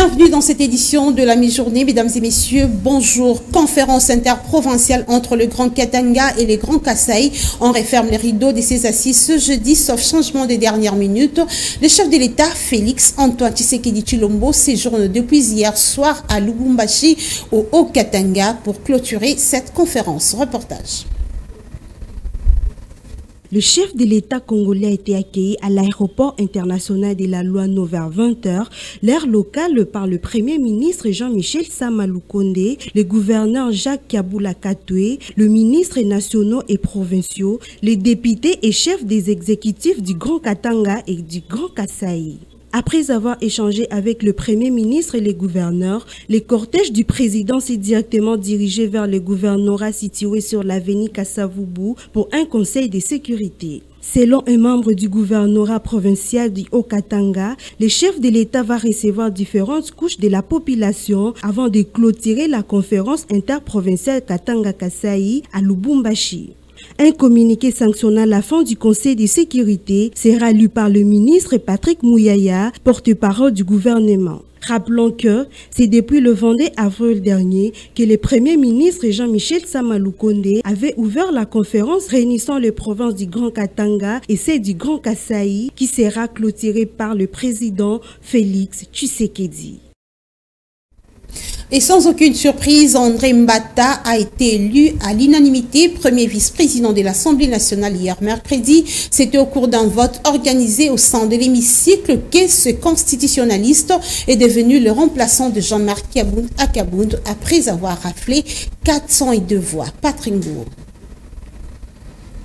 Bienvenue dans cette édition de la mi-journée, mesdames et messieurs, bonjour. Conférence interprovinciale entre le Grand Katanga et le Grand Kasaï. On referme les rideaux de ces assises ce jeudi, sauf changement des dernières minutes. Le chef de l'État, Félix Antoine Tshisekedi Tshilombo, séjourne depuis hier soir à Lubumbashi, au Haut-Katanga, pour clôturer cette conférence. Reportage. Le chef de l'État congolais a été accueilli à l'aéroport international de la Louano vers 20h, l'heure locale, par le Premier ministre Jean-Michel Sama Lukonde, le gouverneur Jacques Kabula Katoué, le ministre nationaux et provinciaux, les députés et chefs des exécutifs du Grand Katanga et du Grand Kasaï. Après avoir échangé avec le Premier ministre et les gouverneurs, le cortège du président s'est directement dirigé vers le gouvernorat situé sur l'avenue Kassavubu pour un conseil de sécurité. Selon un membre du gouvernorat provincial du Haut-Katanga, le chef de l'État va recevoir différentes couches de la population avant de clôturer la conférence interprovinciale Katanga-Kasaï à Lubumbashi. Un communiqué sanctionnant la fin du Conseil de sécurité sera lu par le ministre Patrick Mouyaya, porte-parole du gouvernement. Rappelons que c'est depuis le 22 avril dernier que le Premier ministre Jean-Michel Sama Lukonde avait ouvert la conférence réunissant les provinces du Grand Katanga et celle du Grand Kasaï, qui sera clôturée par le président Félix Tshisekedi. Et sans aucune surprise, André Mbata a été élu à l'unanimité premier vice-président de l'Assemblée nationale hier mercredi. C'était au cours d'un vote organisé au sein de l'hémicycle que ce constitutionnaliste est devenu le remplaçant de Jean-Marc Akabound après avoir raflé 402 voix. Patrick Ngou.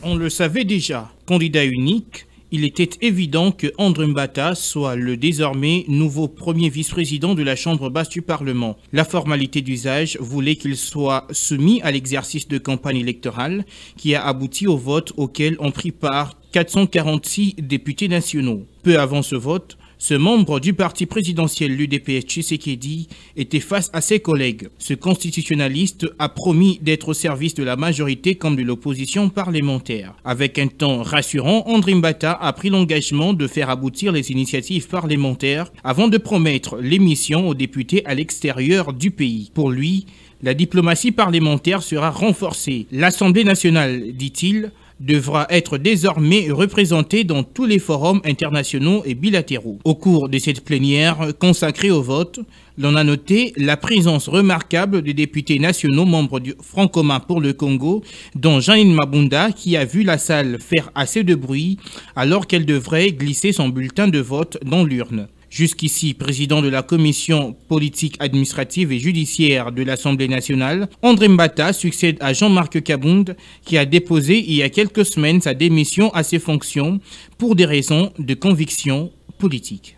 On le savait déjà, candidat unique. Il était évident que André Mbata soit le désormais nouveau premier vice-président de la Chambre basse du Parlement. La formalité d'usage voulait qu'il soit soumis à l'exercice de campagne électorale qui a abouti au vote auquel ont pris part 446 députés nationaux. Peu avant ce vote, ce membre du parti présidentiel l'UDPS Tshisekedi était face à ses collègues. Ce constitutionnaliste a promis d'être au service de la majorité comme de l'opposition parlementaire. Avec un ton rassurant, André Mbata a pris l'engagement de faire aboutir les initiatives parlementaires avant de promettre l'émission aux députés à l'extérieur du pays. Pour lui, la diplomatie parlementaire sera renforcée. L'Assemblée nationale, dit-il, devra être désormais représenté dans tous les forums internationaux et bilatéraux. Au cours de cette plénière consacrée au vote, l'on a noté la présence remarquable des députés nationaux membres du Front commun pour le Congo, dont Jeanine Mabunda, qui a vu la salle faire assez de bruit alors qu'elle devrait glisser son bulletin de vote dans l'urne. Jusqu'ici président de la commission politique administrative et judiciaire de l'Assemblée nationale, André Mbata succède à Jean-Marc Akabound qui a déposé il y a quelques semaines sa démission à ses fonctions pour des raisons de conviction politique.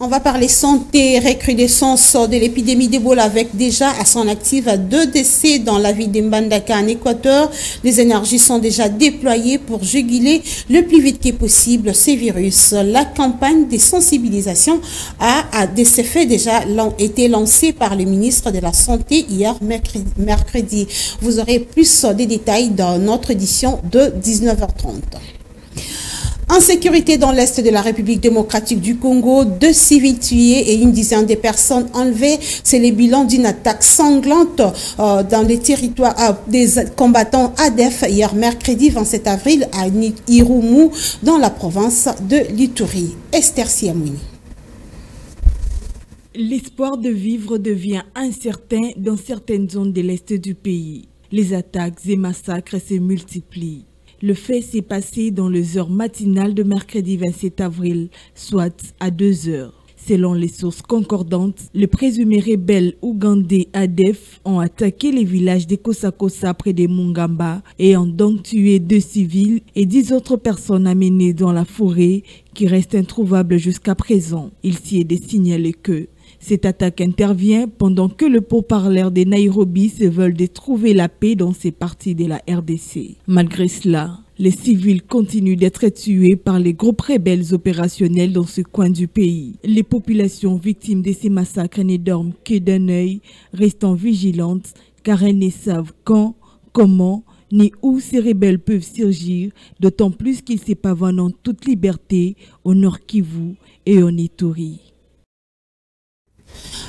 On va parler santé, recrudescence de l'épidémie d'Ebola avec déjà à son actif 2 décès dans la ville d'Mbandaka en Équateur. Les énergies sont déjà déployées pour juguler le plus vite que possible ces virus. La campagne de sensibilisation a de ces faits déjà été lancée par le ministre de la Santé hier mercredi. Vous aurez plus de détails dans notre édition de 19h30. Insécurité dans l'est de la République démocratique du Congo, 2 civils tués et une dizaine de personnes enlevées. C'est le bilan d'une attaque sanglante dans les territoires des combattants ADF hier mercredi 27 avril à Irumu dans la province de l'Ituri. Esther Siamouni. L'espoir de vivre devient incertain dans certaines zones de l'est du pays. Les attaques et massacres se multiplient. Le fait s'est passé dans les heures matinales de mercredi 27 avril, soit à 2 heures. Selon les sources concordantes, les présumés rebelles ougandais ADF ont attaqué les villages de Kosakosa près de Mungamba et ont donc tué 2 civils et 10 autres personnes amenées dans la forêt qui restent introuvables jusqu'à présent. Il s'y est de signaler que cette attaque intervient pendant que le pourparlers de Nairobi se veulent de trouver la paix dans ces parties de la RDC. Malgré cela, les civils continuent d'être tués par les groupes rebelles opérationnels dans ce coin du pays. Les populations victimes de ces massacres ne dorment que d'un œil, restant vigilantes car elles ne savent quand, comment ni où ces rebelles peuvent surgir, d'autant plus qu'ils se pavanent en toute liberté au Nord Kivu et en Ituri.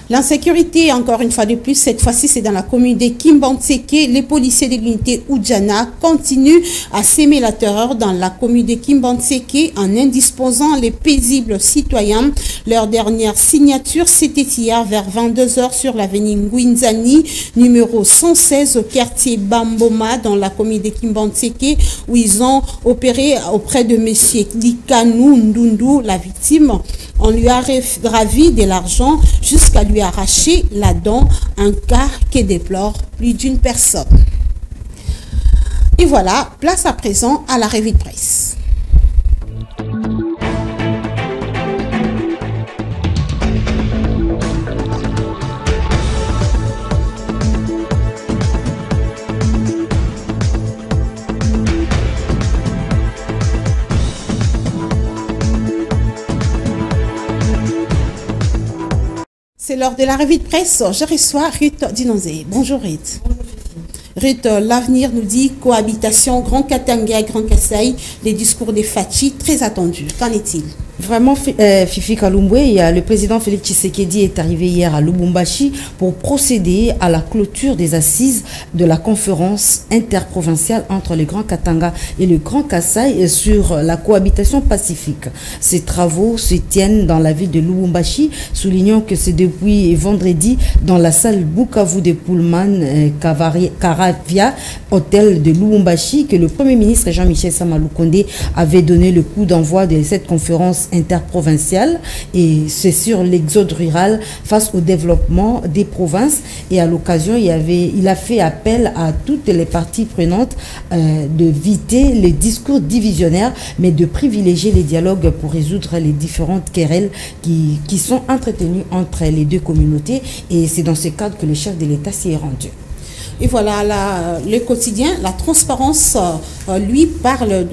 L'insécurité, encore une fois de plus, cette fois-ci c'est dans la commune de Kimbantseke. Les policiers de l'unité Oudjana continuent à s'aimer la terreur dans la commune de Kimbantseke en indisposant les paisibles citoyens. Leur dernière signature, c'était hier vers 22 h sur l'avenue Ngouinzani, numéro 116 au quartier Bamboma dans la commune de Kimbantseke, où ils ont opéré auprès de M. Likanou Ndundu, la victime. On lui a ravi de l'argent jusqu'à lui arracher la dent, un cas que déplore plus d'une personne. Et voilà, place à présent à la revue de presse. C'est l'heure de la revue de presse. Je reçois Ruth Dinonzé. Bonjour Ruth. Ruth, l'avenir nous dit cohabitation Grand Katanga, Grand Kasaï, les discours des Fachi très attendus. Qu'en est-il? Vraiment, Fifi Kalumbwe, le président Félix Tshisekedi est arrivé hier à Lubumbashi pour procéder à la clôture des assises de la conférence interprovinciale entre le Grand Katanga et le Grand Kasaï sur la cohabitation pacifique. Ces travaux se tiennent dans la ville de Lubumbashi, soulignant que c'est depuis vendredi dans la salle Bukavu de Pullman Karavia, hôtel de Lubumbashi, que le Premier ministre Jean-Michel Sama-Lukonde avait donné le coup d'envoi de cette conférence interprovinciale, et c'est sur l'exode rural face au développement des provinces. Et à l'occasion, il a fait appel à toutes les parties prenantes d'éviter les discours divisionnaires, mais de privilégier les dialogues pour résoudre les différentes querelles qui sont entretenues entre les deux communautés. Et c'est dans ce cadre que le chef de l'État s'y est rendu. Et voilà, le quotidien, la transparence, lui parle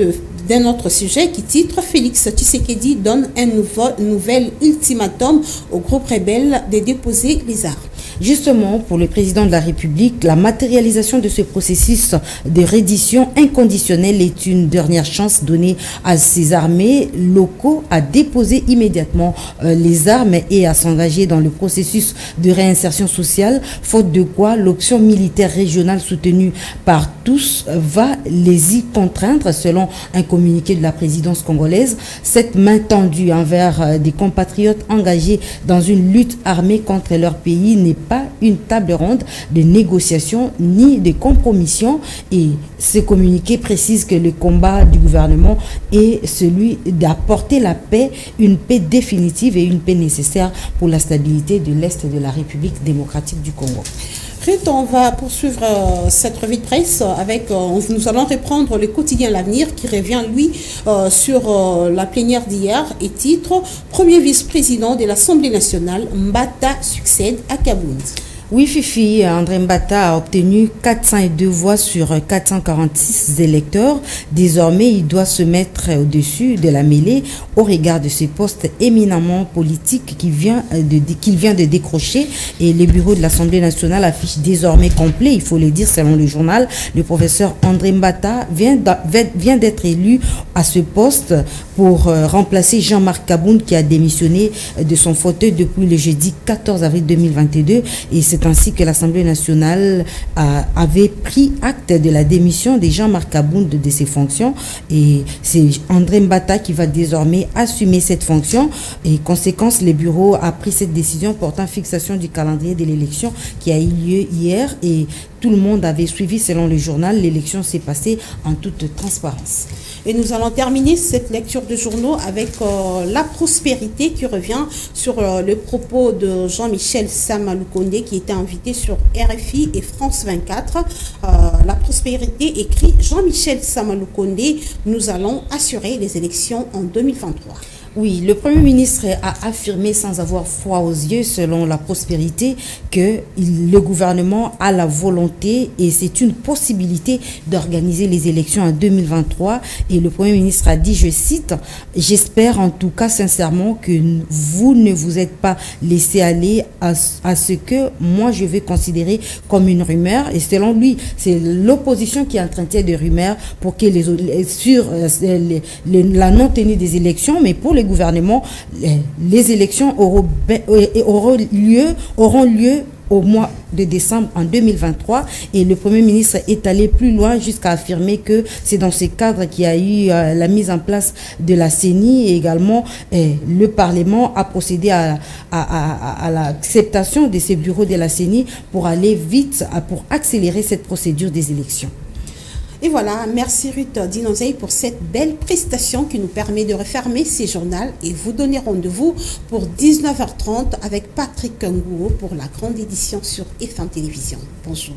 d'un autre sujet qui titre « Félix Tshisekedi donne un nouvel ultimatum au groupe rebelle de déposer les armes ». Justement, pour le président de la République, la matérialisation de ce processus de reddition inconditionnelle est une dernière chance donnée à ces armées locaux à déposer immédiatement les armes et à s'engager dans le processus de réinsertion sociale, faute de quoi l'option militaire régionale soutenue par tous va les y contraindre, selon un communiqué de la présidence congolaise. Cette main tendue envers des compatriotes engagés dans une lutte armée contre leur pays n'est pas une table ronde de négociation ni de compromission, et ce communiqué précise que le combat du gouvernement est celui d'apporter la paix, une paix définitive et une paix nécessaire pour la stabilité de l'Est de la République démocratique du Congo. Ruth, on va poursuivre cette revue de presse avec, nous allons reprendre le quotidien L'Avenir qui revient, lui, sur la plénière d'hier et titre « Premier vice-président de l'Assemblée nationale, Mbata succède à Kabound ». Oui, Fifi, André Mbata a obtenu 402 voix sur 446 électeurs. Désormais, il doit se mettre au-dessus de la mêlée au regard de ce poste éminemment politique qu'il vient de décrocher. Et les bureaux de l'Assemblée nationale affichent désormais complet, il faut le dire selon le journal. Le professeur André Mbata vient d'être élu à ce poste pour remplacer Jean-Marc Kabound qui a démissionné de son fauteuil depuis le jeudi 14 avril 2022. Et c'est ainsi que l'Assemblée nationale avait pris acte de la démission de Jean-Marc Kabound de ses fonctions. Et c'est André Mbata qui va désormais assumer cette fonction. Et conséquence, le bureau a pris cette décision portant fixation du calendrier de l'élection qui a eu lieu hier. Et tout le monde avait suivi selon le journal. L'élection s'est passée en toute transparence. Et nous allons terminer cette lecture de journaux avec la prospérité qui revient sur le propos de Jean-Michel Sama-Lukonde qui était invité sur RFI et France 24. La prospérité écrit Jean-Michel Sama-Lukonde, nous allons assurer les élections en 2023. Oui, le Premier ministre a affirmé sans avoir froid aux yeux, selon la prospérité, que le gouvernement a la volonté et c'est une possibilité d'organiser les élections en 2023. Et le Premier ministre a dit, je cite, « J'espère en tout cas sincèrement que vous ne vous êtes pas laissé aller à ce que moi je vais considérer comme une rumeur. » Et selon lui, c'est l'opposition qui entretient des rumeurs pour que la non-tenue des élections, mais pour le le gouvernement, les élections auront lieu au mois de décembre en 2023 et le Premier ministre est allé plus loin jusqu'à affirmer que c'est dans ce cadre qu'il y a eu la mise en place de la CENI et également le Parlement a procédé à l'acceptation de ces bureaux de la CENI pour aller vite, pour accélérer cette procédure des élections. Et voilà, merci Ruth Dinonzei pour cette belle prestation qui nous permet de refermer ces journaux et vous donner rendez-vous pour 19h30 avec Patrick Ngouo pour la grande édition sur F1 Télévision. Bonjour.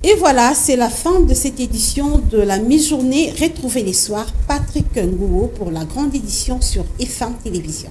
Et voilà, c'est la fin de cette édition de la mi-journée. Retrouvez les soirs Patrick Ngouo pour la grande édition sur F1 Télévision.